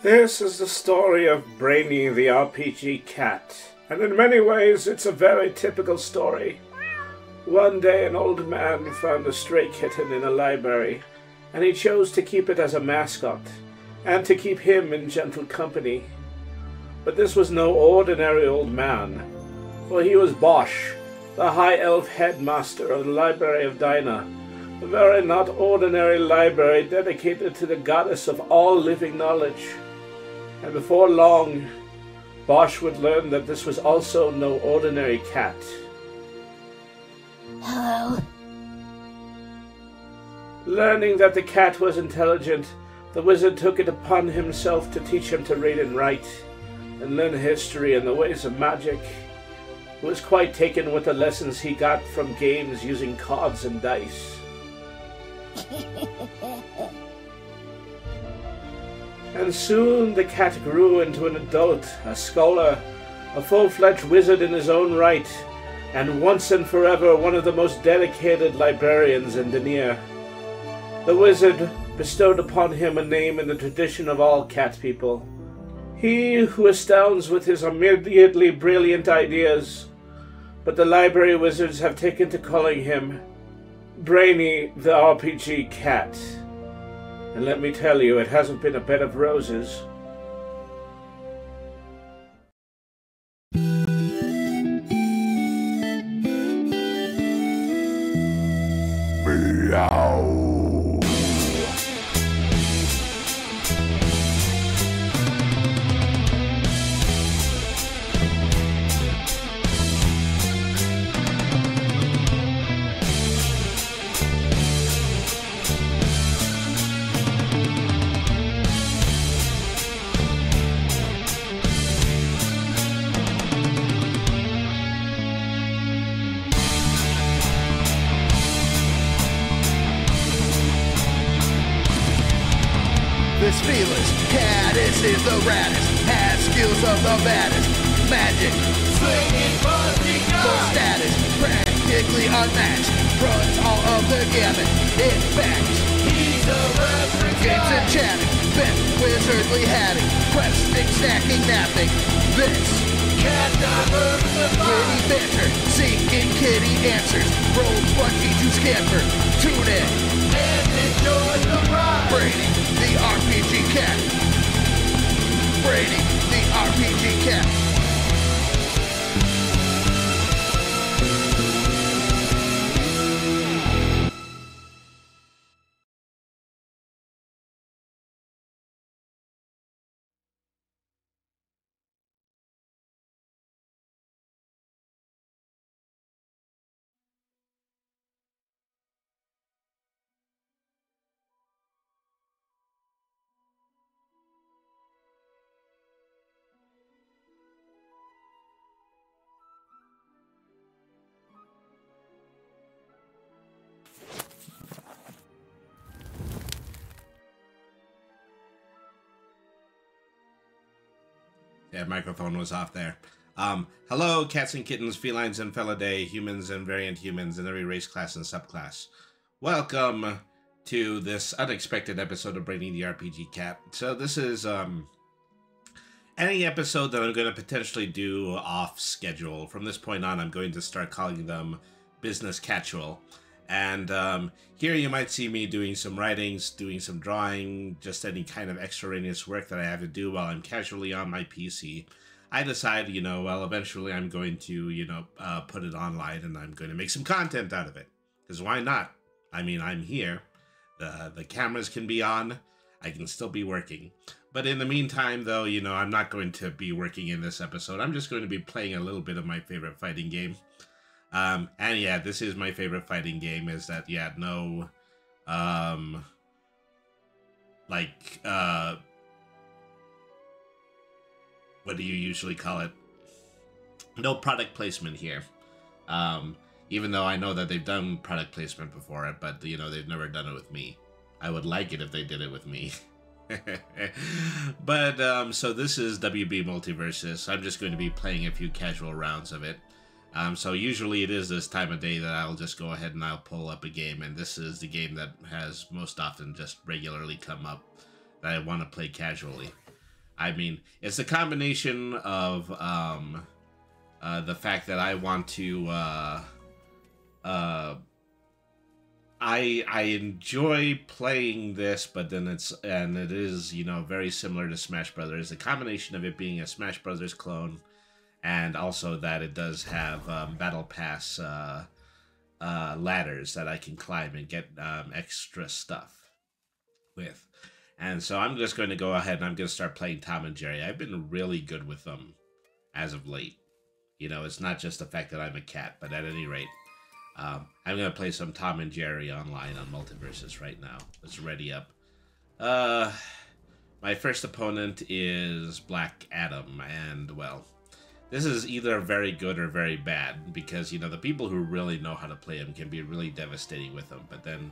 This is the story of Brainy the RPG cat, and in many ways it's a very typical story. One day an old man found a stray kitten in a library, and he chose to keep it as a mascot, and to keep him in gentle company. But this was no ordinary old man, for he was Bosch, the High Elf headmaster of the Library of Dinah, a very not ordinary library dedicated to the goddess of all living knowledge. And before long, Bosch would learn that this was also no ordinary cat. Hello. Learning that the cat was intelligent, the wizard took it upon himself to teach him to read and write, and learn history and the ways of magic. He was quite taken with the lessons he got from games using cards and dice. And soon the cat grew into an adult, a scholar, a full-fledged wizard in his own right, and once and forever one of the most dedicated librarians in Denier. The wizard bestowed upon him a name in the tradition of all cat people. He who astounds with his immediately brilliant ideas, but the library wizards have taken to calling him Brainy the RPG cat. And let me tell you, it hasn't been a bed of roses. Meow. This fearless caddis is the raddest, has skills of the baddest. Magic, slinging buzzing full status, practically unmatched. Runs all of the gamut. In fact, he's a reference games and chatting, bent wizardly hatting, questing, snacking, napping. This cat diversified, witty banter, seeking kitty answers, roll 20 to scamper. Tune in and enjoy the ride. Brady, the RPG cat. Brady, the RPG cat. Yeah, microphone was off there. Hello, cats and kittens, felines and felidae, humans and variant humans, and every race, class, and subclass. Welcome to this unexpected episode of Brainy the RPG Cat. So this is any episode that I'm going to potentially do off schedule. From this point on, I'm going to start calling them business Catsual. And here you might see me doing some writings, doing some drawing, just any kind of extraneous work that I have to do while I'm casually on my PC. I decide, well, eventually I'm going to, put it online and I'm going to make some content out of it. Because why not? I mean, I'm here. The cameras can be on. I can still be working. But in the meantime, though, I'm not going to be working in this episode. I'm just going to be playing a little bit of my favorite fighting game. And yeah, this is my favorite fighting game, is that, yeah, no, what do you usually call it? No product placement here. Even though I know that they've done product placement before it, but, they've never done it with me. I would like it if they did it with me. But, so this is WB Multiversus. I'm just going to be playing a few casual rounds of it. So usually it is this time of day that I'll just go ahead and I'll pull up a game, and this is the game that has most often just regularly come up that I want to play casually. I mean, it's a combination of the fact that I want to I enjoy playing this, but then it is, you know, very similar to Smash Brothers. A combination of it being a Smash Brothers clone, and also that it does have Battle Pass ladders that I can climb and get extra stuff with. And so I'm just going to go ahead and I'm going to start playing Tom and Jerry. I've been really good with them as of late. You know, it's not just the fact that I'm a cat, but at any rate, I'm going to play some Tom and Jerry online on Multiversus right now. Let's ready up. My first opponent is Black Adam, and, well, this is either very good or very bad, because, you know, the people who really know how to play him can be really devastating with him, but then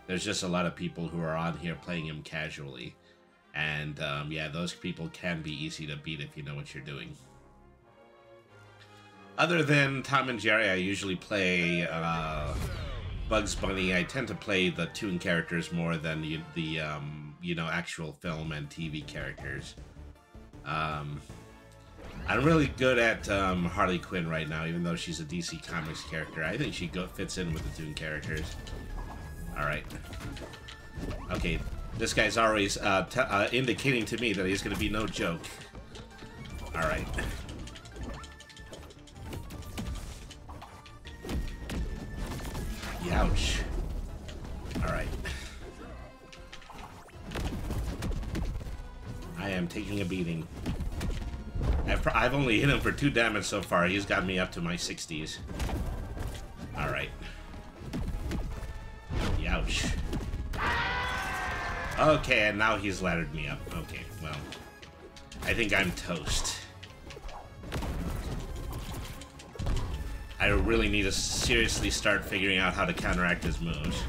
there's just a lot of people who are on here playing him casually, and, yeah, those people can be easy to beat if you know what you're doing. Other than Tom and Jerry, I usually play Bugs Bunny. I tend to play the toon characters more than the you know, actual film and TV characters. I'm really good at Harley Quinn right now, even though she's a DC Comics character. I think she fits in with the toon characters. Alright. Okay, this guy's always indicating to me that he's going to be no joke. Alright. Ouch. Alright. I am taking a beating. I've only hit him for 2 damage so far. He's got me up to my 60s. Alright. Ouch. Okay, and now he's laddered me up. Okay, well. I think I'm toast. I really need to seriously start figuring out how to counteract his moves.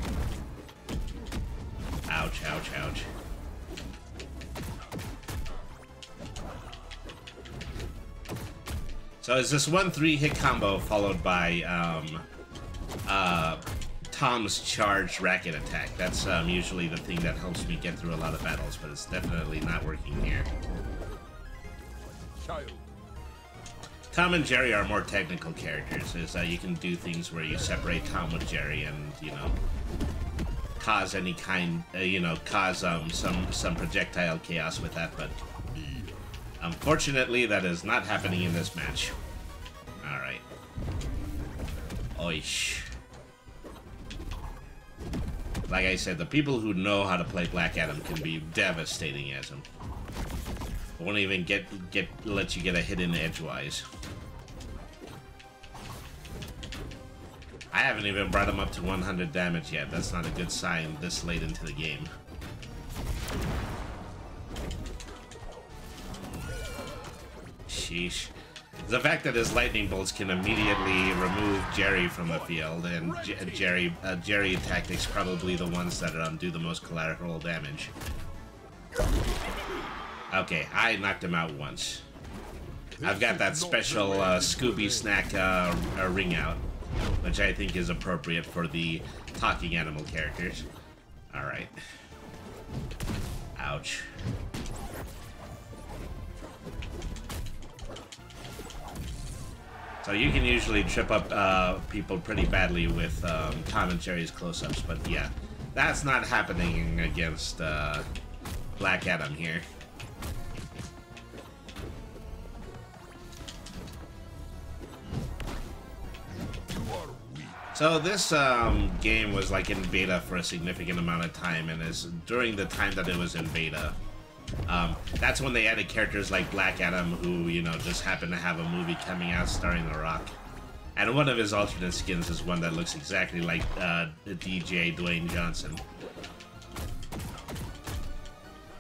Ouch, ouch, ouch. So is this 1-3 hit combo followed by Tom's charged racket attack? That's usually the thing that helps me get through a lot of battles, but it's definitely not working here. Child. Tom and Jerry are more technical characters. Is you can do things where you separate Tom with Jerry and, you know, cause any kind, you know, cause some projectile chaos with that, but unfortunately that is not happening in this match. Alright. Oish. Like I said, the people who know how to play Black Adam can be devastating as him. Won't even let you get a hit in edgewise. I haven't even brought him up to 100 damage yet. That's not a good sign this late into the game. Sheesh. The fact that his lightning bolts can immediately remove Jerry from the field, and Jerry tactics probably the ones that do the most collateral damage. Okay, I knocked him out once. I've got that special Scooby Snack ring out, which I think is appropriate for the talking animal characters. Alright. Ouch. So you can usually trip up people pretty badly with Tom and Jerry's close-ups, but yeah, that's not happening against Black Adam here. So this game was like in beta for a significant amount of time, and is during the time that it was in beta, that's when they added characters like Black Adam, who, you know, just happened to have a movie coming out starring The Rock. And one of his alternate skins is one that looks exactly like the DJ Dwayne Johnson.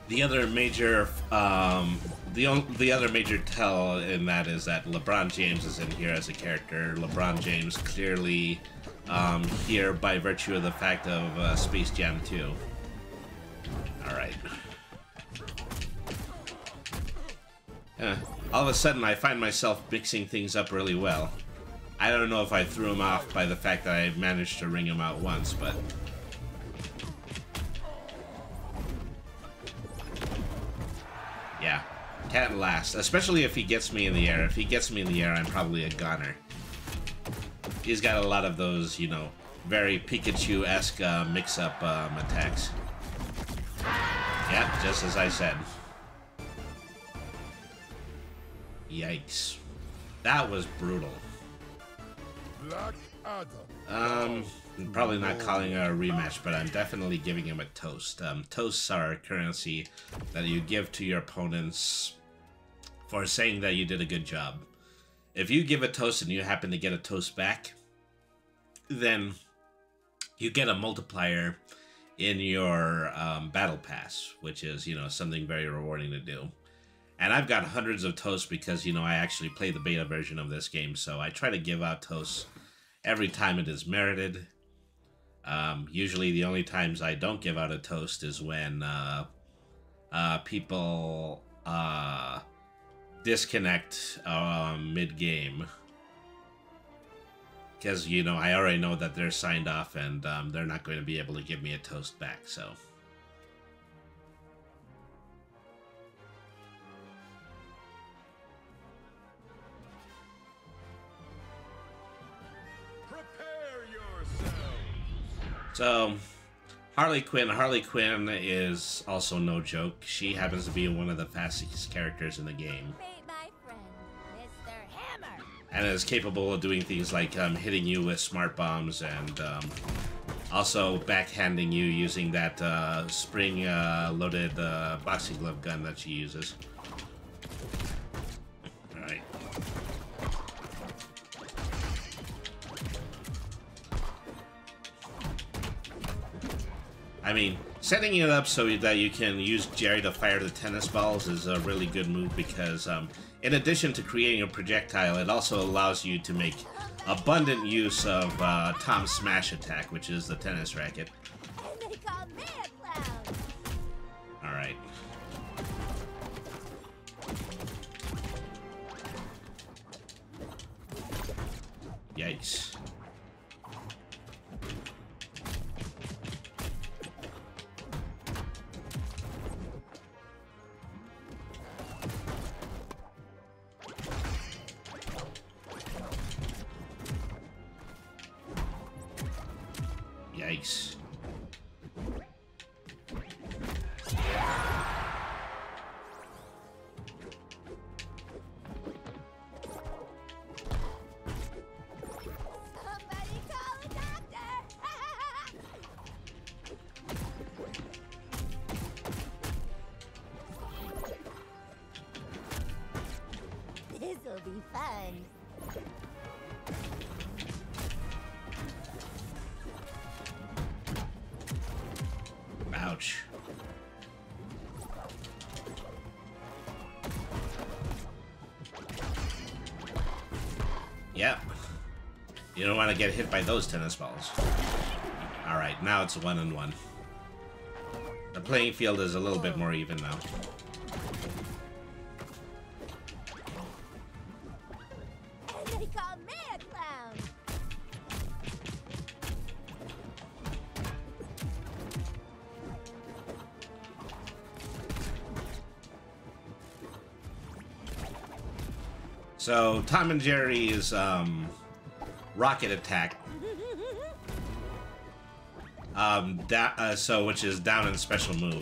The other major, the other major tell in that is that LeBron James is in here as a character. LeBron James clearly here by virtue of the fact of Space Jam 2. Alright. All of a sudden I find myself mixing things up really well. I don't know if I threw him off by the fact that I managed to ring him out once, but... yeah. can't last, especially if he gets me in the air. If he gets me in the air, I'm probably a goner. He's got a lot of those, you know, very Pikachu-esque mix-up attacks. Yeah, just as I said. Yikes. That was brutal. Black Adam. I'm probably not calling it a rematch, but I'm definitely giving him a toast. Toasts are a currency that you give to your opponents for saying that you did a good job. If you give a toast and you happen to get a toast back, then you get a multiplier in your battle pass, which is, you know, something very rewarding to do. And I've got hundreds of toasts because, you know, I actually play the beta version of this game, so I try to give out toasts every time it is merited. Usually the only times I don't give out a toast is when people disconnect mid-game. Because, you know, I already know that they're signed off and they're not going to be able to give me a toast back, so... So, Harley Quinn is also no joke. She happens to be one of the fastest characters in the game. Meet my friend, Mr. Hammer. And is capable of doing things like hitting you with smart bombs and also backhanding you using that spring-loaded boxing glove gun that she uses. Alright. I mean, setting it up so that you can use Jerry to fire the tennis balls is a really good move because in addition to creating a projectile, it also allows you to make abundant use of Tom's smash attack, which is the tennis racket. And they call me a clown. Alright. Yikes. Yikes. Somebody call a doctor. This'll be fun. Ouch. Yep. You don't want to get hit by those tennis balls. Alright, now it's 1-on-1. The playing field is a little bit more even now. And they call me a clown. So, Tom and Jerry's rocket attack, which is down and special move,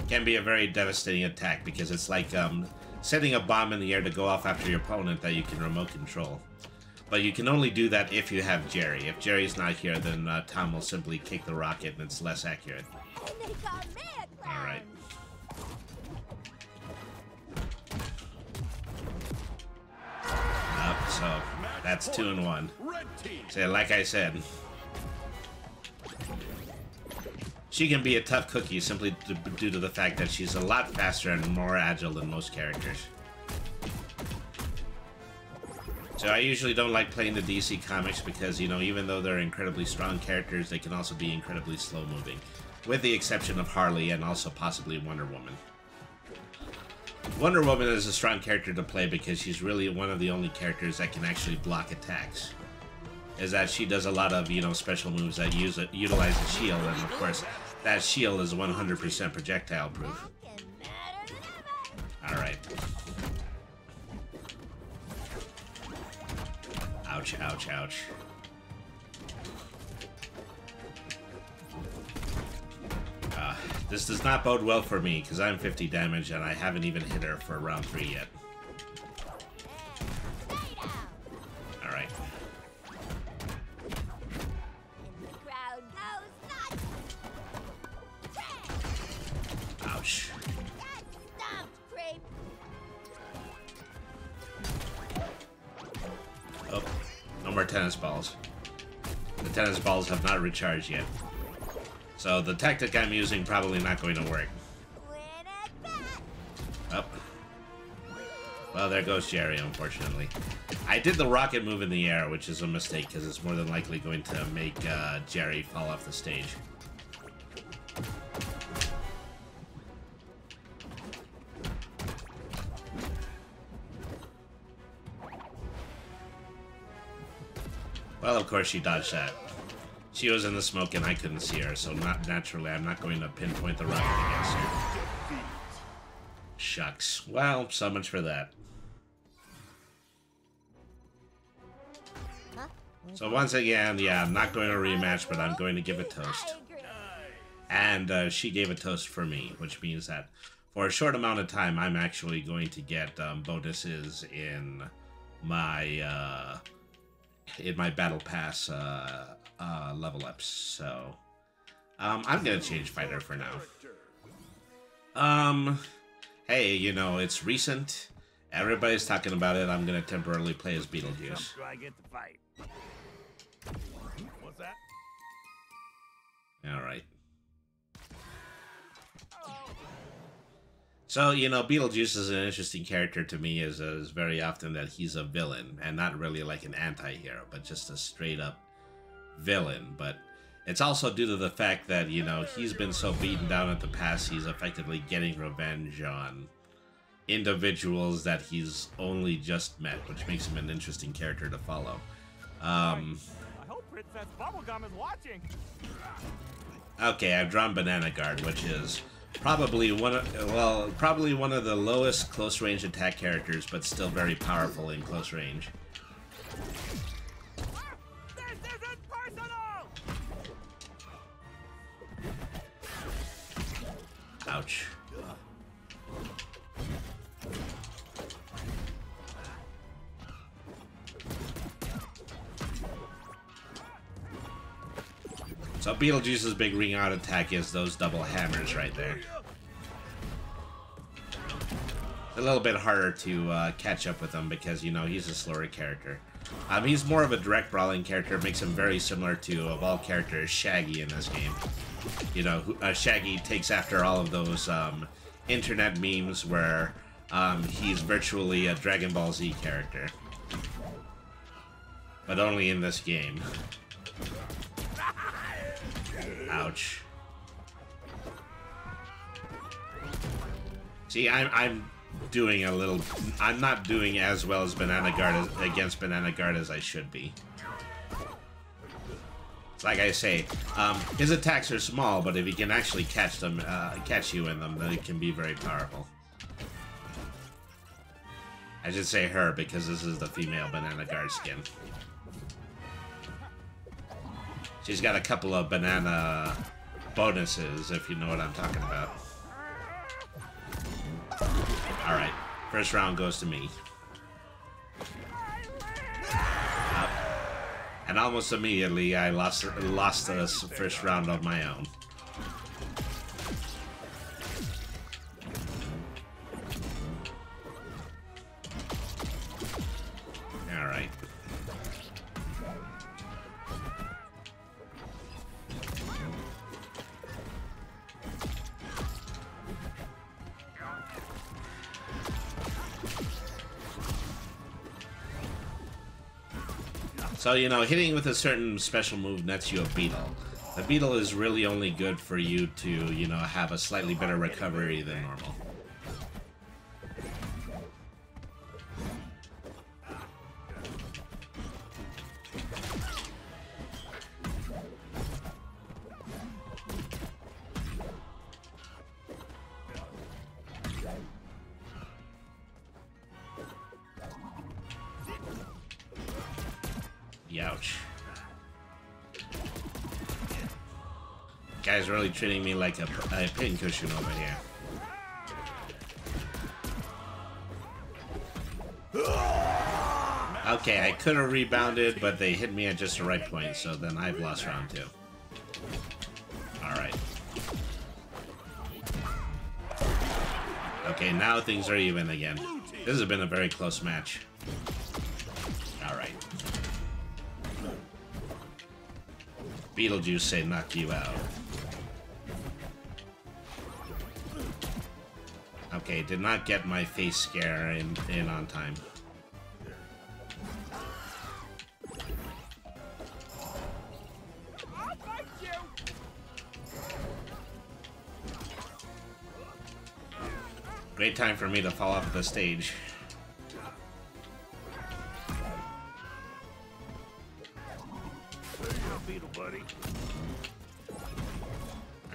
can be a very devastating attack because it's like setting a bomb in the air to go off after your opponent that you can remote control. But you can only do that if you have Jerry. If Jerry's not here, then Tom will simply kick the rocket and it's less accurate. And they call me a clown. Alright. So that's 2-1. So like I said, she can be a tough cookie simply due to the fact that she's a lot faster and more agile than most characters. So I usually don't like playing the DC comics because, you know, even though they're incredibly strong characters, they can also be incredibly slow moving. With the exception of Harley and also possibly Wonder Woman. Wonder Woman is a strong character to play because she's really one of the only characters that can actually block attacks. Is that she does a lot of, you know, special moves that utilize a shield, and of course, that shield is 100% projectile proof. Alright. Ouch, ouch, ouch. This does not bode well for me, because I'm 50 damage and I haven't even hit her for round 3 yet. Alright. Ouch. Oh, no more tennis balls. The tennis balls have not recharged yet. So the tactic I'm using probably not going to work. Oh. Well, there goes Jerry, unfortunately. I did the rocket move in the air, which is a mistake, because it's more than likely going to make Jerry fall off the stage. Well, of course she dodged that. She was in the smoke and I couldn't see her, so naturally I'm not going to pinpoint the rocket against her. Shucks. Well, so much for that. So once again, yeah, I'm not going to rematch, but I'm going to give a toast. And she gave a toast for me, which means that for a short amount of time, I'm actually going to get bonuses in my battle pass level ups. So I'm gonna change fighter for now. Hey, you know, it's recent. Everybody's talking about it. I'm gonna temporarily play as Beetlejuice. Do I get to fight? What's that? All right. So, you know, Beetlejuice is an interesting character to me, is very often that he's a villain, and not really like an anti-hero, but just a straight-up villain. But it's also due to the fact that, you know, he's been so beaten down in the past, he's effectively getting revenge on individuals that he's only just met, which makes him an interesting character to follow. I hope Princess Bubblegum is watching. Okay, I've drawn Banana Guard, which is probably one of the lowest close range attack characters, but still very powerful in close range. This isn't personal! Ouch. So Beetlejuice's big ring out attack is those double hammers right there. A little bit harder to catch up with him because, you know, he's a slower character. He's more of a direct brawling character. It makes him very similar to, of all characters, Shaggy in this game. You know, Shaggy takes after all of those internet memes where he's virtually a Dragon Ball Z character. But only in this game. Ouch. See, I'm doing a little... I'm not doing as well as Banana Guard against Banana Guard as I should be. It's like I say, his attacks are small, but if he can actually catch them, catch you in them, then it can be very powerful. I should say her because this is the female Banana Guard skin. She's got a couple of banana bonuses, if you know what I'm talking about. Alright, first round goes to me. And almost immediately I lost the first round on my own. Alright. So, you know, hitting with a certain special move nets you a beetle. The beetle is really only good for you to, you know, have a slightly better recovery than normal. Ouch. Guy's really treating me like a pincushion over here. Okay, I could have rebounded, but they hit me at just the right point, so then I've lost round 2. Alright. Okay, now things are even again. This has been a very close match. Alright. Beetlejuice say knock you out. Okay, did not get my face scare in on time. Great time for me to fall off the stage. Beetle buddy.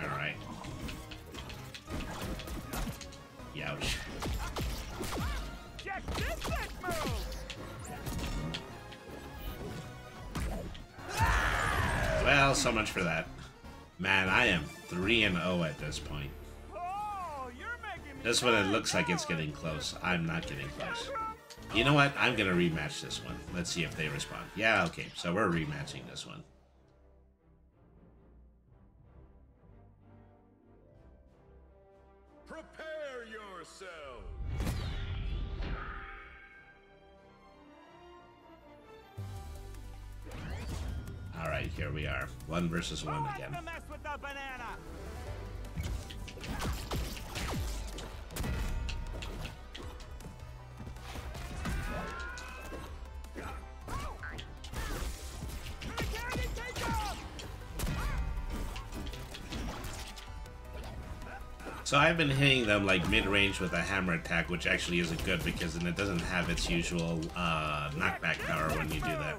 Alright. Youch. Check this move. Well, so much for that. Man, I am 3-0 at this point. Oh, you're making me This one, it looks like it's getting close. I'm not getting close. You know what? I'm gonna rematch this one. Let's see if they respond. Yeah, okay. So we're rematching this one. Prepare yourself. Alright, here we are. 1 versus 1 Who again. wants to mess with the banana? So I've been hitting them like mid-range with a hammer attack, which actually isn't good because then it doesn't have its usual knockback power when you do that.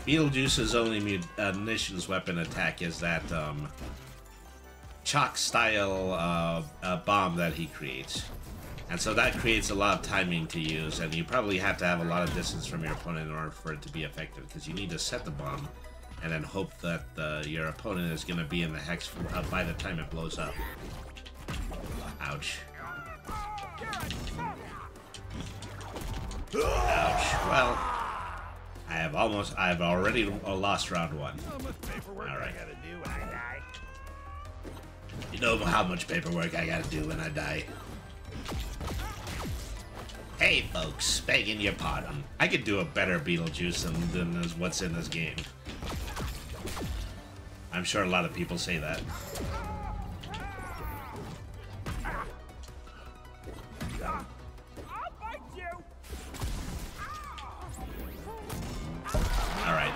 Beetlejuice's only munitions weapon attack is that chalk-style bomb that he creates. And so that creates a lot of timing to use, and you probably have to have a lot of distance from your opponent in order for it to be effective, because you need to set the bomb and then hope that your opponent is going to be in the hex by the time it blows up. Ouch. Ouch. Well, I've already lost round 1. Alright. You know how much paperwork I gotta do when I die. Hey folks, begging your pardon. I could do a better Beetlejuice than what's in this game. I'm sure a lot of people say that. Alright.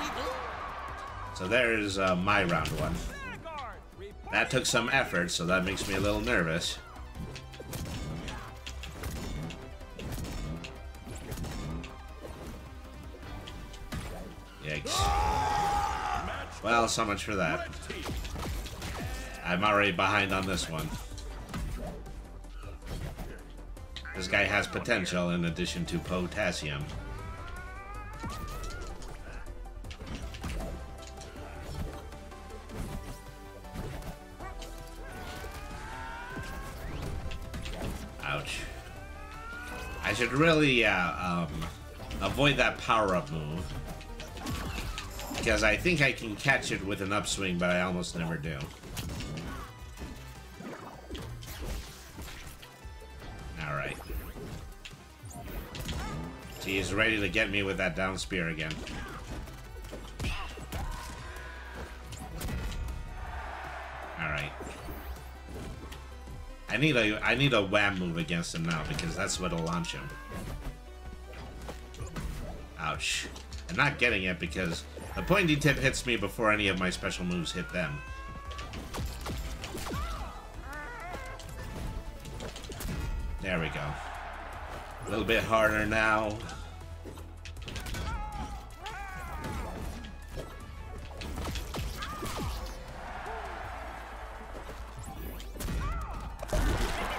So there's my round 1. That took some effort, so that makes me a little nervous. Yikes. Well, so much for that. I'm already behind on this one. This guy has potential in addition to potassium. Ouch. I should really avoid that power-up move. Because I think I can catch it with an upswing, but I almost never do. Alright. So he's ready to get me with that down spear again. Alright. I need a wham move against him now, because that's what'll launch him. Ouch. I'm not getting it because the pointy tip hits me before any of my special moves hit them. There we go. A little bit harder now.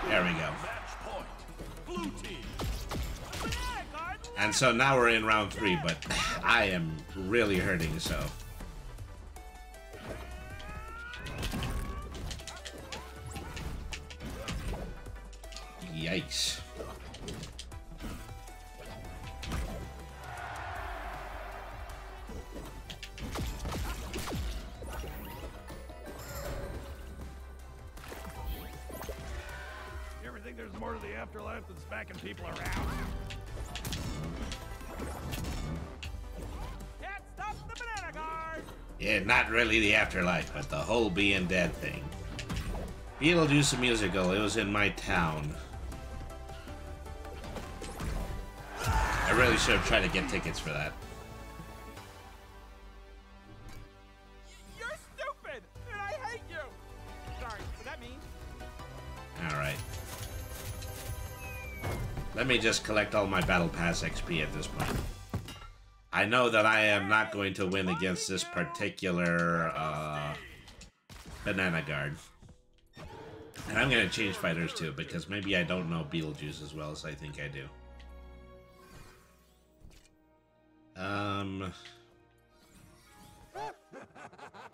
There we go. Match point. Blue team. And so now we're in round 3, but I am really hurting, so. Yikes. You ever think there's more to the afterlife than smacking people around? Can't stop the banana guard! Yeah, not really the afterlife, but the whole being dead thing. Beetlejuice the musical, it was in my town. I really should have tried to get tickets for that. You're stupid! And I hate you! Sorry, was that mean? Alright. Let me just collect all my Battle Pass XP at this point. I know that I am not going to win against this particular banana guard. And I'm going to change fighters too, because maybe I don't know Beetlejuice as well as I think I do.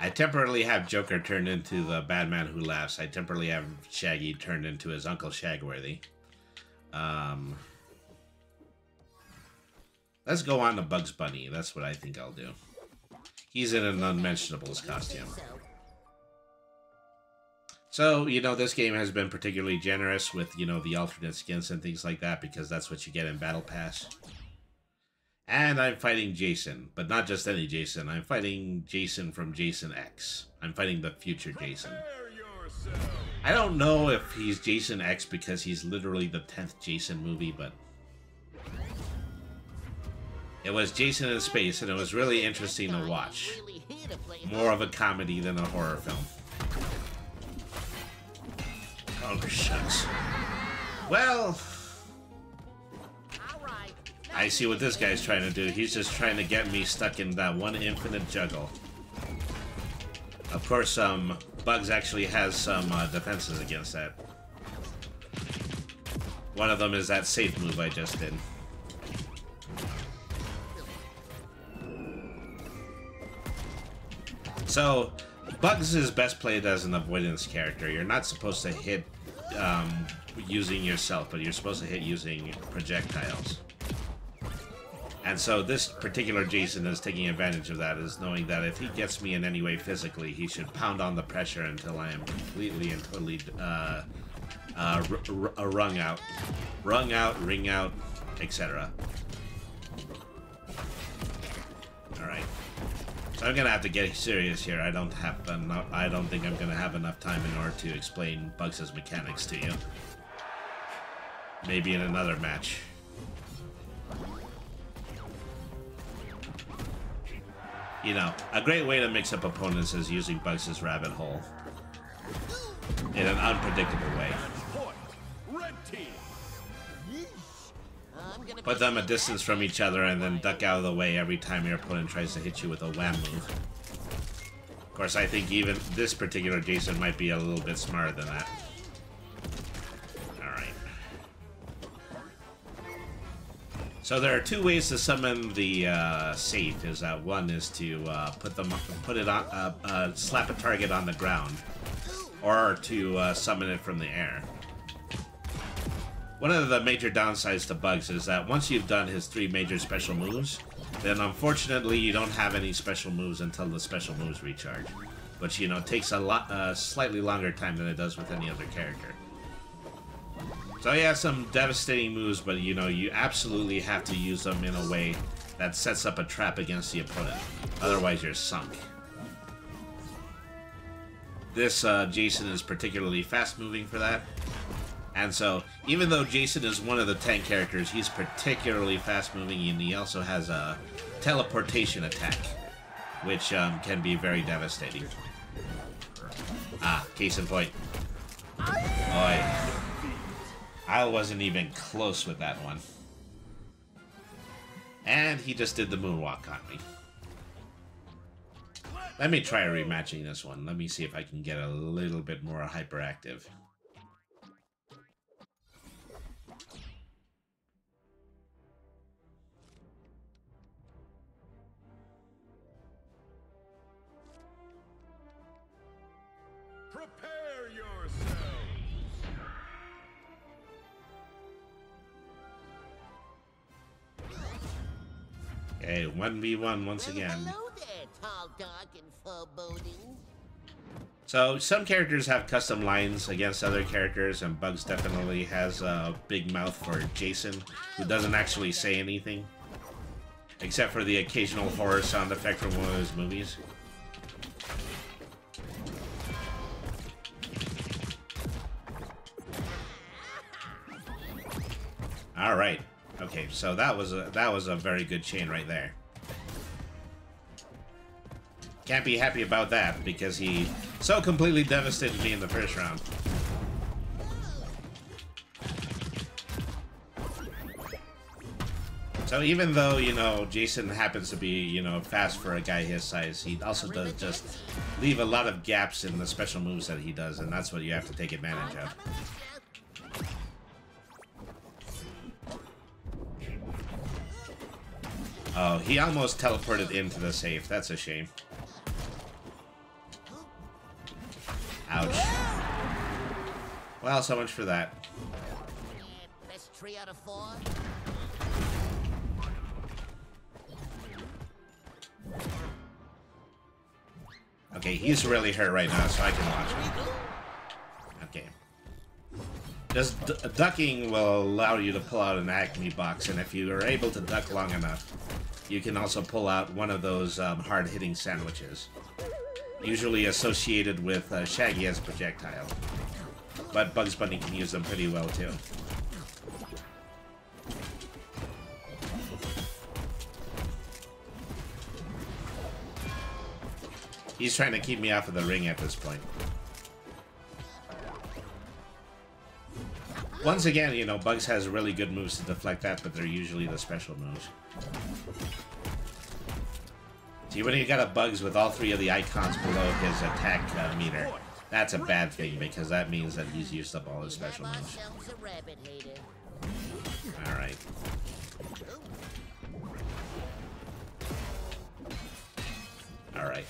I temporarily have Joker turned into the bad man who laughs. I temporarily have Shaggy turned into his Uncle Shagworthy. Let's go on to Bugs Bunny. That's what I think I'll do. He's in an Unmentionables costume. So, you know, this game has been particularly generous with, you know, the alternate skins and things like that, because that's what you get in Battle Pass. And I'm fighting Jason, but not just any Jason. I'm fighting Jason from Jason X. I'm fighting the future Jason. Prepare yourself. I don't know if he's Jason X because he's literally the 10th Jason movie, but it was Jason in space, and it was really interesting to watch. More of a comedy than a horror film. Oh, shucks. Well, I see what this guy's trying to do. He's just trying to get me stuck in that one infinite juggle. Of course, Bugs actually has some defenses against that. One of them is that safe move I just did. So, Bugs is best played as an avoidance character. You're not supposed to hit using yourself, but you're supposed to hit using projectiles. And so this particular Jason is taking advantage of that, is knowing that if he gets me in any way physically, he should pound on the pressure until I am completely and totally wrung out, ring out, etc. Alright. So I'm gonna have to get serious here. I don't think I'm gonna have enough time in order to explain Bugs' mechanics to you. Maybe in another match. You know, a great way to mix up opponents is using Bugs' rabbit hole in an unpredictable way. Point. Red team. Put them a distance from each other and then duck out of the way every time your opponent tries to hit you with a wham move. Of course, I think even this particular Jason might be a little bit smarter than that. Alright. So there are two ways to summon the safe. Is that one is to slap a target on the ground, or to summon it from the air. One of the major downsides to Bugs is that once you've done his 3 major special moves, then unfortunately you don't have any special moves until the special moves recharge. Which, you know, takes a slightly longer time than it does with any other character. So he has some devastating moves, but you know, you absolutely have to use them in a way that sets up a trap against the opponent. Otherwise you're sunk. This Jason is particularly fast moving for that. And so, even though Jason is one of the 10 characters, he's particularly fast-moving, and he also has a teleportation attack, which can be very devastating. Ah, case in point. Oi. I wasn't even close with that one. And he just did the moonwalk on me. Let me try rematching this one. Let me see if I can get a little bit more hyperactive. Okay, 1v1 once again. Hello there, tall, dark, and foreboding. So, some characters have custom lines against other characters, and Bugs definitely has a big mouth for Jason, who doesn't actually say anything. Except for the occasional horror sound effect from one of his movies. Alright. Okay, so that was a very good chain right there. Can't be happy about that, because he so completely devastated me in the first round. So even though, you know, Jason happens to be, you know, fast for a guy his size, he also does just leave a lot of gaps in the special moves that he does, and that's what you have to take advantage of. Oh, he almost teleported into the safe. That's a shame. Ouch. Well, so much for that. Best 3 out of 4. Okay, he's really hurt right now, so I can watch him. Okay. Just ducking will allow you to pull out an Acme box, and if you are able to duck long enough, you can also pull out one of those hard-hitting sandwiches. Usually associated with Shaggy as projectile. But Bugs Bunny can use them pretty well, too. He's trying to keep me off of the ring at this point. Once again, you know, Bugs has really good moves to deflect that, but they're usually the special moves. See, when you got a Bugs with all 3 of the icons below his attack meter, that's a bad thing, because that means that he's used up all his special moves. Alright. Alright.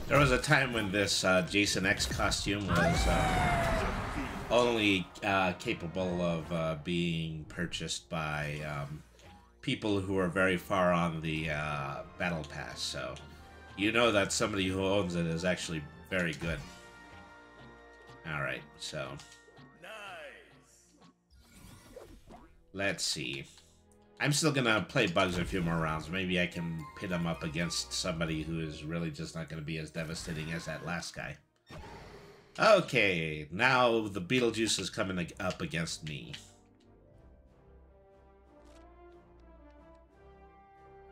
There was a time when this Jason X costume was only capable of being purchased by people who are very far on the battle pass, so you know that somebody who owns it is actually very good. Alright, so let's see. I'm still gonna play Bugs a few more rounds. Maybe I can pit him up against somebody who is really just not gonna be as devastating as that last guy. Okay, now the Beetlejuice is coming up against me.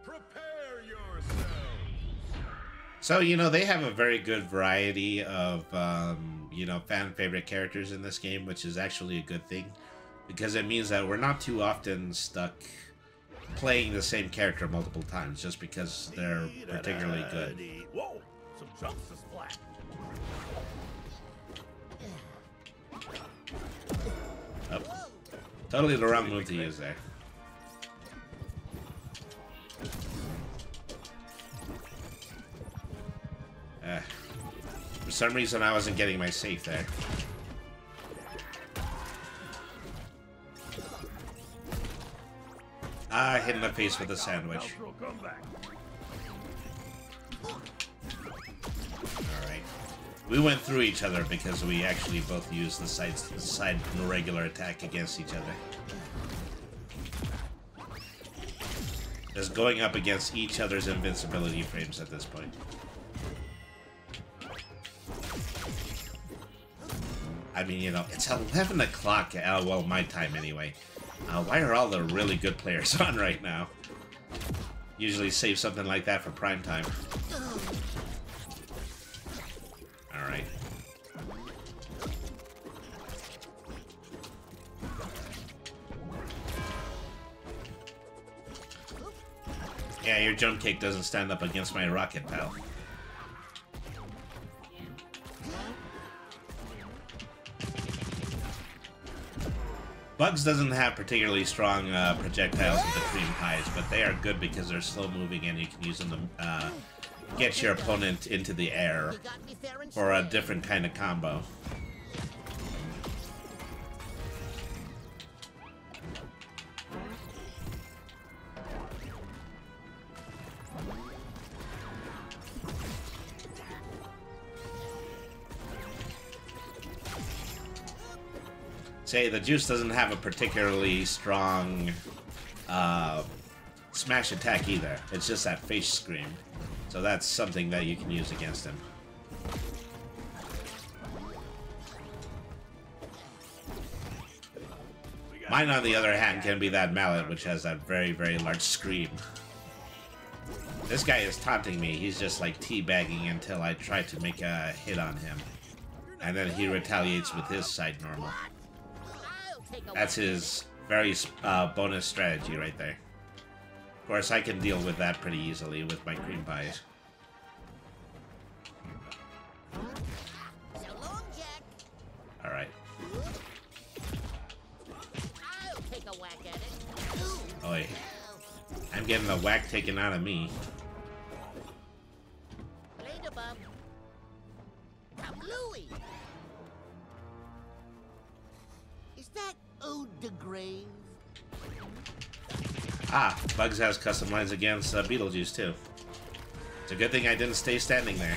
Prepare yourself. So, you know, they have a very good variety of, you know, fan favorite characters in this game, which is actually a good thing, because it means that we're not too often stuck playing the same character multiple times just because they're particularly good. Whoa, some chunks to splat. Oh, totally the wrong move to use there. For some reason I wasn't getting my safe there. Ah, hit in the face with a sandwich. Alright. We went through each other because we actually both used the side regular attack against each other. Just going up against each other's invincibility frames at this point. I mean, you know, it's 11 o'clock, well, my time anyway. Why are all the really good players on right now? Usually save something like that for prime time. Alright. Yeah, your jump kick doesn't stand up against my rocket, pal. Bugs doesn't have particularly strong projectiles with the cream highs, but they are good because they're slow moving and you can use them to get your opponent into the air You got me fair and for a square. different kind of combo. Say, the Juice doesn't have a particularly strong smash attack either. It's just that face scream. So that's something that you can use against him. Mine, on the other hand, can be that mallet, which has that very, very large scream. This guy is taunting me. He's just like teabagging until I try to make a hit on him. And then he retaliates with his side normal. I'll take a That's whack. his very bonus strategy right there. Of course, I can deal with that pretty easily with my cream pies. So long, Jack. Alright. I'll take a whack at it. Ooh. Oi. I'm getting the whack taken out of me. Later, bub. Kablooey. Is that Eau de Grave? Ah, Bugs has custom lines against Beetlejuice too. It's a good thing I didn't stay standing there.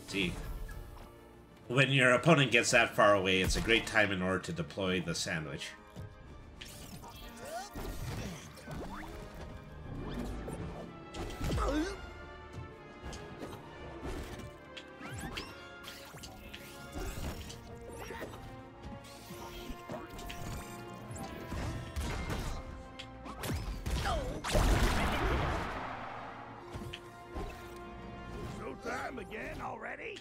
See, when your opponent gets that far away, it's a great time in order to deploy the sandwich. Showtime again already?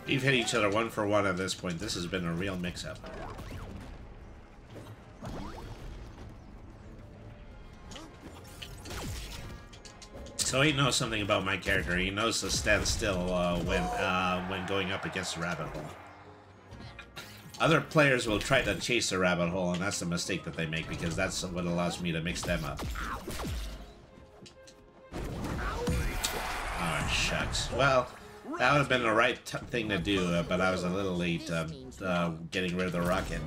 We've hit each other one for one at this point. This has been a real mix-up. So he knows something about my character. He knows to stand still when going up against a rabbit hole. Other players will try to chase a rabbit hole, and that's the mistake that they make, because that's what allows me to mix them up. Oh, shucks. Well, that would have been the right thing to do, but I was a little late getting rid of the rocket.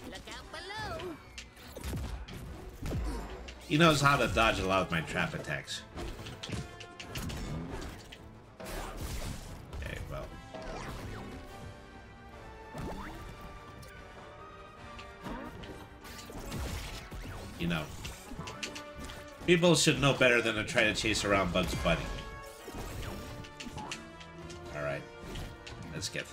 Look out below. He knows how to dodge a lot of my trap attacks. Okay, well. You know, people should know better than to try to chase around Bugs Bunny. Alright, let's get...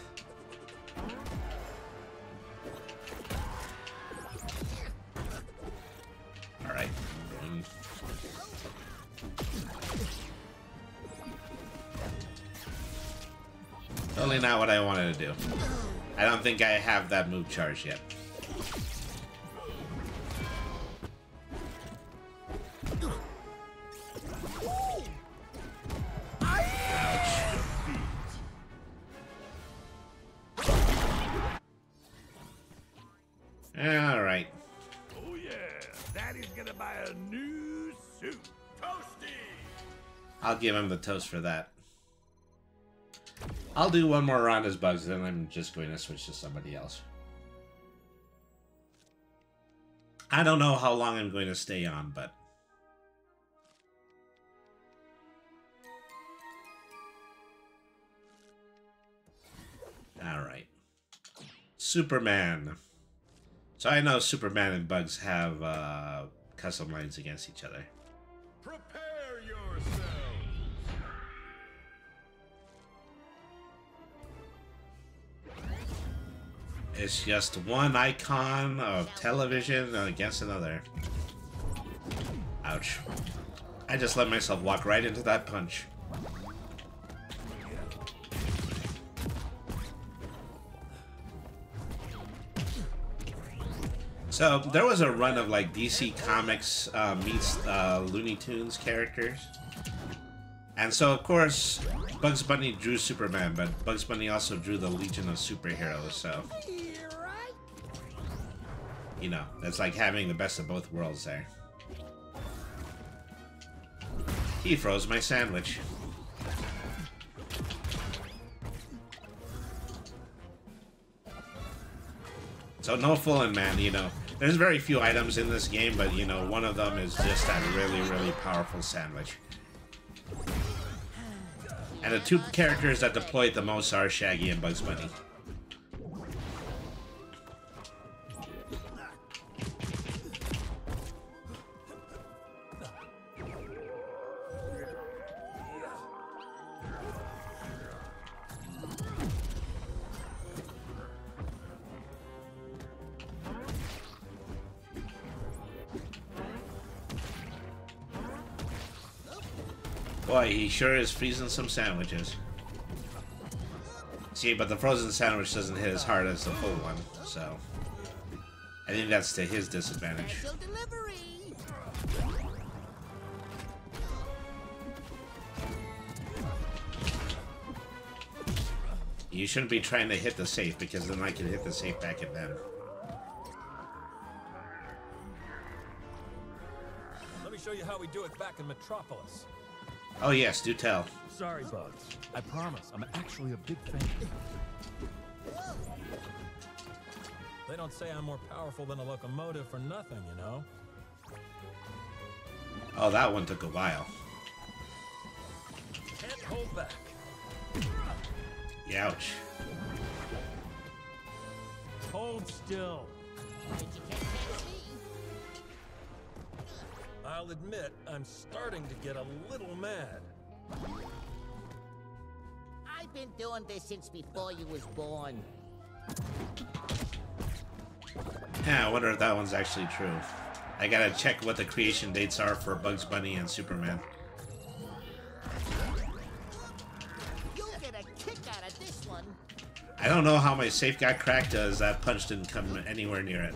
Alright. Totally not what I wanted to do. I don't think I have that move charged yet. Alright. Oh yeah, Daddy's gonna buy a new suit. Toasty! I'll give him the toast for that. I'll do one more round as Bugs, then I'm just going to switch to somebody else. I don't know how long I'm going to stay on, but... Alright. Superman. So I know Superman and Bugs have custom lines against each other. Prepare yourselves! It's just one icon of television against another. Ouch. I just let myself walk right into that punch. So, there was a run of like DC Comics meets Looney Tunes characters. And so, of course, Bugs Bunny drew Superman, but Bugs Bunny also drew the Legion of Superheroes, so... You know, that's like having the best of both worlds there. He froze my sandwich. So no fooling, man, you know. There's very few items in this game, but, you know, one of them is just that really, really powerful sandwich. And the two characters that deploy it the most are Shaggy and Bugs Bunny. Boy, he sure is freezing some sandwiches. See, but the frozen sandwich doesn't hit as hard as the full one, so I think that's to his disadvantage. Special delivery. You shouldn't be trying to hit the safe, because then I can hit the safe back at them. Let me show you how we do it back in Metropolis. Oh yes, do tell. Sorry, Bugs. I promise, I'm actually a big fan. They don't say I'm more powerful than a locomotive for nothing, you know? Oh, that one took a while. Can't hold back. Ouch. Hold still. But you can't catch me. I'll admit, I'm starting to get a little mad. I've been doing this since before you was born. Yeah, I wonder if that one's actually true. I gotta check what the creation dates are for Bugs Bunny and Superman. You'll get a kick out of this one. I don't know how my safe got cracked as that punch didn't come anywhere near it.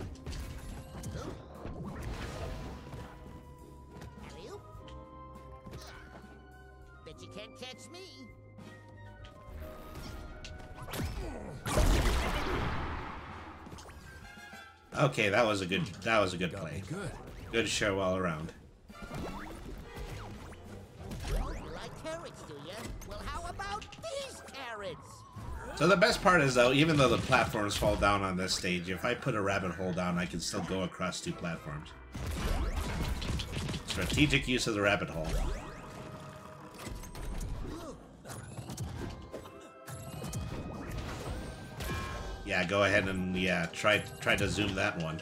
Alley-oop. Bet you can't catch me. Okay, that was a good play. Good. Good show all around. You like carrots, do ya? Well, how about these carrots? So the best part is, though, even though the platforms fall down on this stage, if I put a rabbit hole down, I can still go across two platforms. Strategic use of the rabbit hole. Yeah, go ahead and, yeah, try to zoom that one.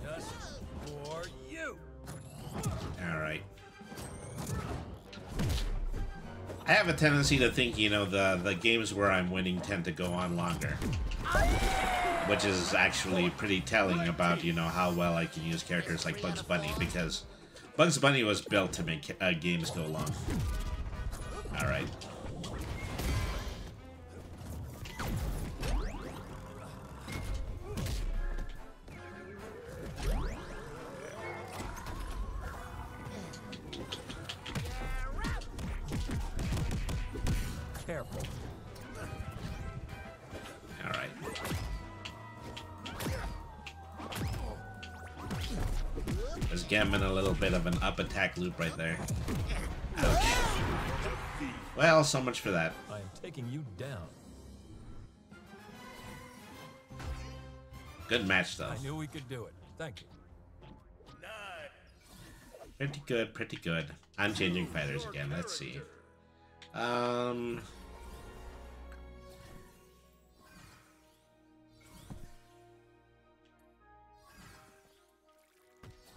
Just for you. Alright. I have a tendency to think, you know, the games where I'm winning tend to go on longer. Which is actually pretty telling about, you know, how well I can use characters like Bugs Bunny, because Bugs Bunny was built to make games go long. Alright. Careful. Alright. Let's get him in a little bit of an up attack loop right there. Ouch. Well, so much for that. I am taking you down. Good match, though. I knew we could do it. Thank you. Pretty good, pretty good. I'm changing fighters again. Let's see.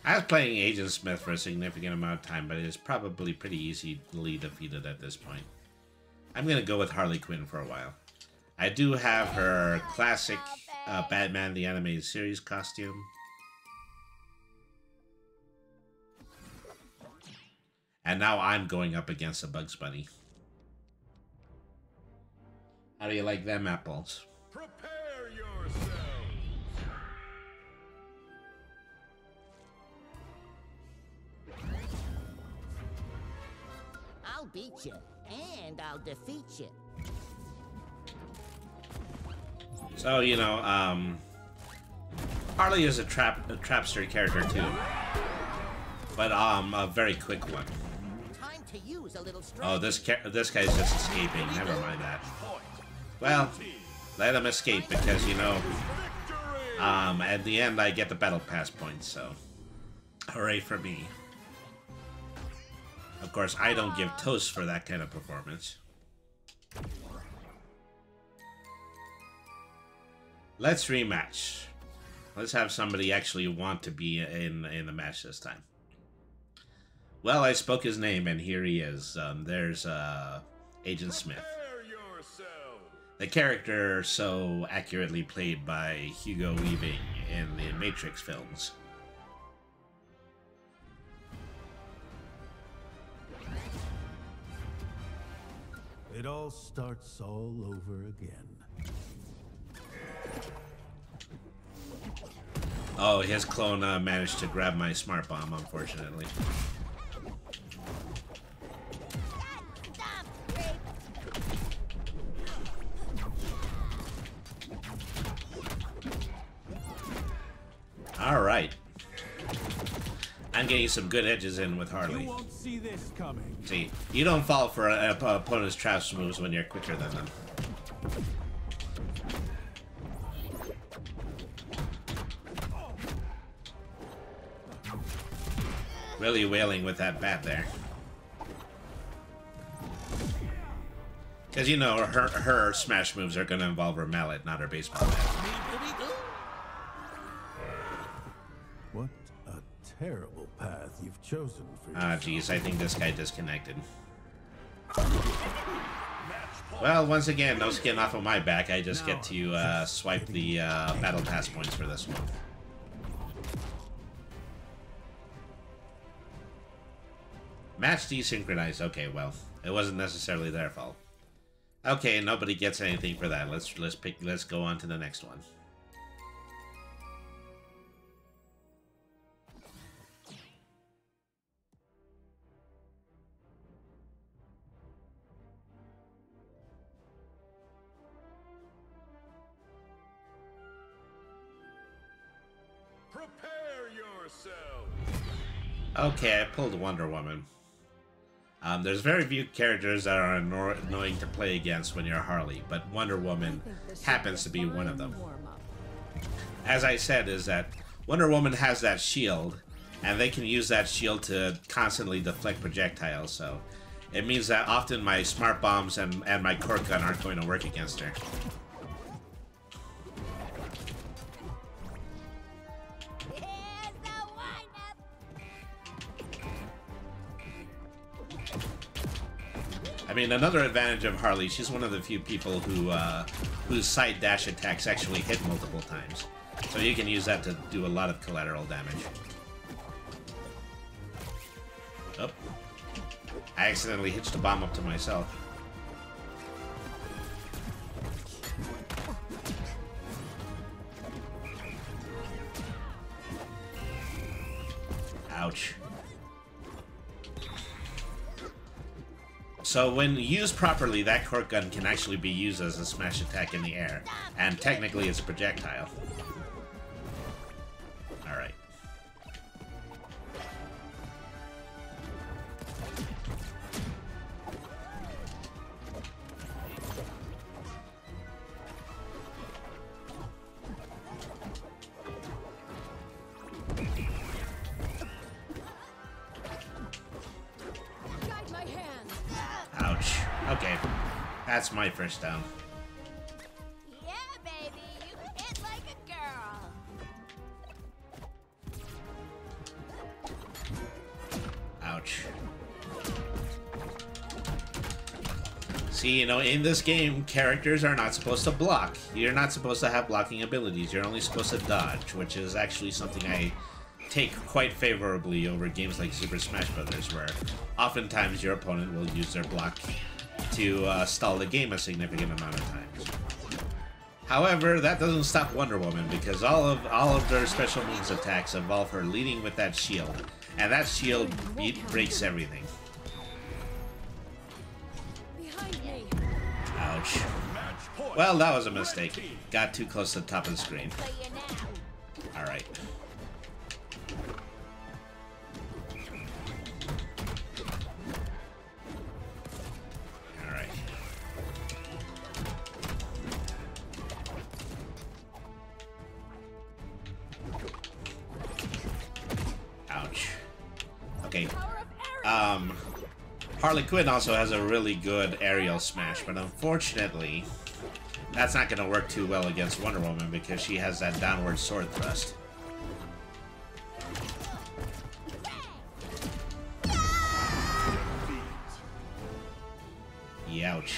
I was playing Agent Smith for a significant amount of time, but it is probably pretty easily defeated at this point. I'm gonna go with Harley Quinn for a while. I do have her classic Batman the Animated Series costume. And now I'm going up against a Bugs Bunny. How do you like them apples? Prepare yourselves. I'll beat you, and I'll defeat you. So, you know, Harley is a trapster character too. but a very quick one. Time to use a little Oh, this guy's just escaping. Never mind that. Well, let him escape because, you know, at the end I get the battle pass points, so hooray for me. Of course, I don't give toast for that kind of performance. Let's rematch. Let's have somebody actually want to be in the match this time. Well, I spoke his name, and here he is. There's Agent Smith. The character so accurately played by Hugo Weaving in the Matrix films. It all starts all over again. Oh, his clone managed to grab my smart bomb, unfortunately. All right. I'm getting some good edges in with Harley. You won't see this coming. See, you don't fall for an opponent's trash moves when you're quicker than them. Really wailing with that bat there. Because, you know, her smash moves are going to involve her mallet, not her baseball bat. What a terrible path you've chosen for Ah, yourself. geez, I think this guy disconnected. Well, once again, no skin off of my back. I just get to swipe the battle pass points for this one. Match desynchronized. Okay, well, it wasn't necessarily their fault. Okay, nobody gets anything for that. Let's go on to the next one. Prepare yourself. Okay, I pulled Wonder Woman. There's very few characters that are annoying to play against when you're Harley, but Wonder Woman happens to be one of them. As I said, is that Wonder Woman has that shield, and they can use that shield to constantly deflect projectiles, so it means that often my smart bombs and my cork gun aren't going to work against her. I mean, another advantage of Harley, she's one of the few people who whose side dash attacks actually hit multiple times. So you can use that to do a lot of collateral damage. Oh. I accidentally hitched a bomb up to myself. Ouch. So when used properly, that cork gun can actually be used as a smash attack in the air, and technically it's a projectile. Alright. Ouch. Okay. That's my first down. Yeah, baby, you hit like a girl. Ouch. See, you know, in this game, characters are not supposed to block. You're not supposed to have blocking abilities. You're only supposed to dodge, which is actually something I take quite favorably over games like Super Smash Bros., where oftentimes your opponent will use their block to stall the game a significant amount of times. However, that doesn't stop Wonder Woman, because all of their special moves attacks involve her leading with that shield, and that shield breaks everything. Ouch. Well, that was a mistake. Got too close to the top of the screen. Okay. Harley Quinn also has a really good aerial smash, but unfortunately, that's not going to work too well against Wonder Woman because she has that downward sword thrust. Youch.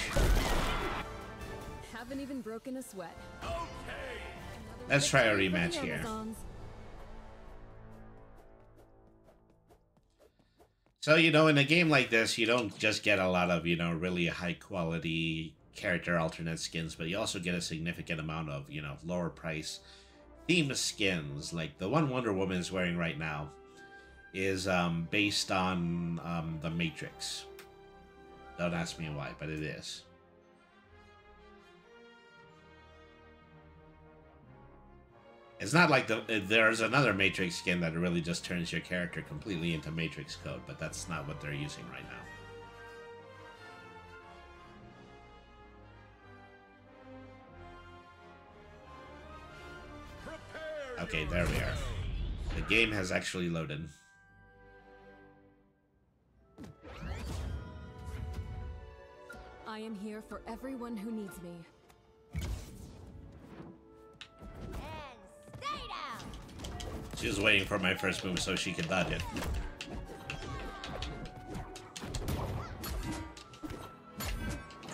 Haven't even broken a sweat. Let's try a rematch here. So, you know, in a game like this, you don't just get a lot of, you know, really high quality character alternate skins, but you also get a significant amount of, you know, lower price theme skins. Like the one Wonder Woman is wearing right now is based on the Matrix. Don't ask me why, but it is. It's not like there's another Matrix skin that really just turns your character completely into Matrix code, but that's not what they're using right now. Okay, there we are. The game has actually loaded. I am here for everyone who needs me. She was waiting for my first move so she could dodge it.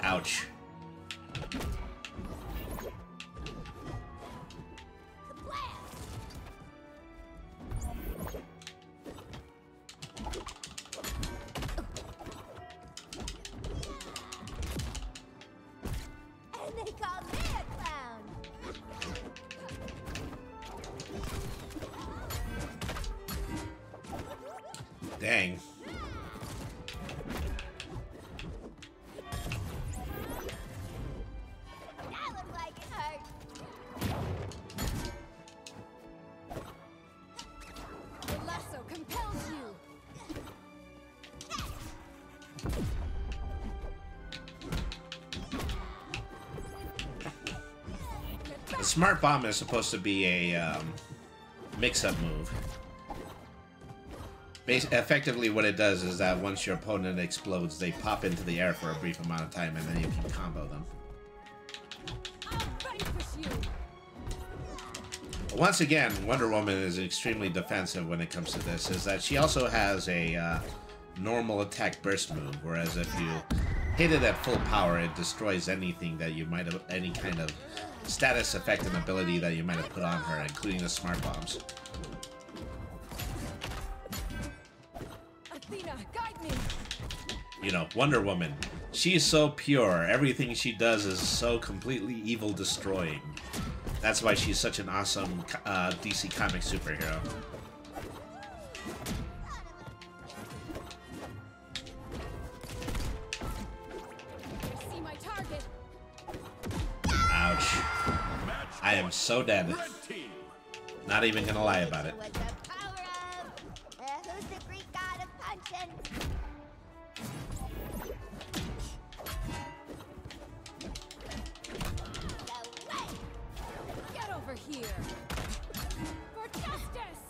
Ouch. Dang. That looked like it hurt. The lasso compels you. The smart bomb is supposed to be a mix-up move. Effectively, what it does is that once your opponent explodes, they pop into the air for a brief amount of time, and then you can combo them. I'll vanquish you. Once again, Wonder Woman is extremely defensive when it comes to this, is that she also has a normal attack burst move, whereas if you hit it at full power, it destroys anything that you might have, any kind of status effect and ability that you might have put on her, including the smart bombs. Athena, guide me. You know, Wonder Woman, she's so pure. Everything she does is so completely evil destroying. That's why she's such an awesome DC comic superhero. See my target. Ouch. I am so dead. Not even gonna lie about it. With the power of... who's the Greek god of punching? Get over here. For justice.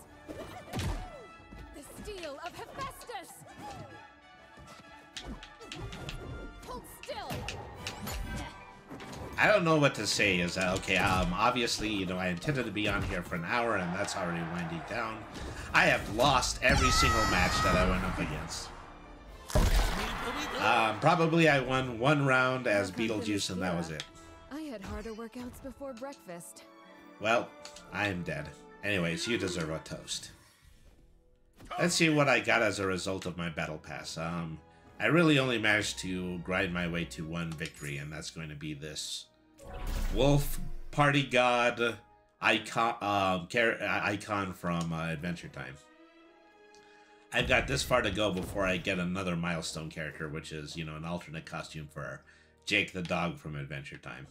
The steel of Hephaestus. Hold still. I don't know what to say. Is that okay? Obviously, you know, I intended to be on here for an hour, and that's already winding down. I have lost every single match that I went up against. Probably I won one round as Beetlejuice, and that was it. I had harder workouts before breakfast. Well, I am dead. Anyways, you deserve a toast. Let's see what I got as a result of my battle pass. I really only managed to grind my way to one victory, and that's going to be this Wolf Party God icon from Adventure Time. I've got this far to go before I get another milestone character, which is, you know, an alternate costume for Jake the dog from Adventure Time.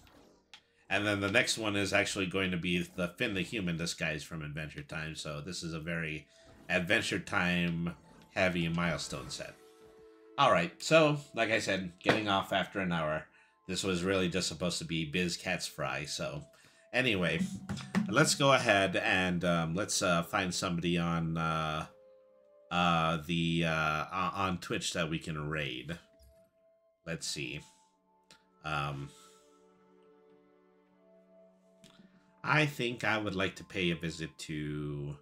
And then the next one is actually going to be the Finn the human disguise from Adventure Time, so this is a very Adventure Time heavy milestone set. Alright, so, like I said, getting off after an hour. This was really just supposed to be Biz Cat's Fry, so... Anyway, let's go ahead and let's find somebody on on Twitch that we can raid. Let's see. I think I would like to pay a visit to.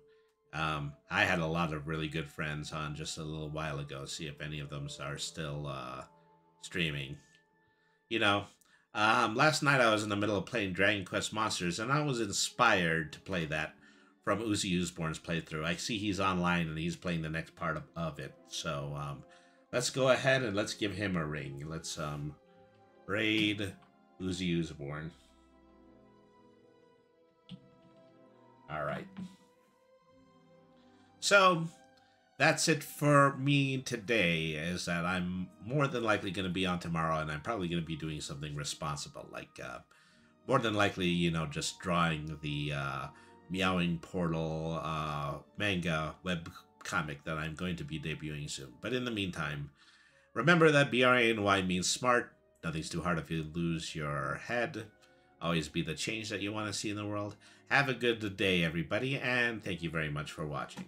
I had a lot of really good friends on just a little while ago. See if any of them are still streaming. You know, last night I was in the middle of playing Dragon Quest Monsters, and I was inspired to play that from Uzi Usborn's playthrough. I see he's online and he's playing the next part of it. So let's go ahead and let's give him a ring. Let's raid Uzi Usborn. All right. So that's it for me today, is that I'm more than likely going to be on tomorrow, and I'm probably going to be doing something responsible, like more than likely, you know, just drawing the Meowing Portal manga web comic that I'm going to be debuting soon. But in the meantime, remember that BRANY means smart. Nothing's too hard if you lose your head. Always be the change that you want to see in the world. Have a good day, everybody, and thank you very much for watching.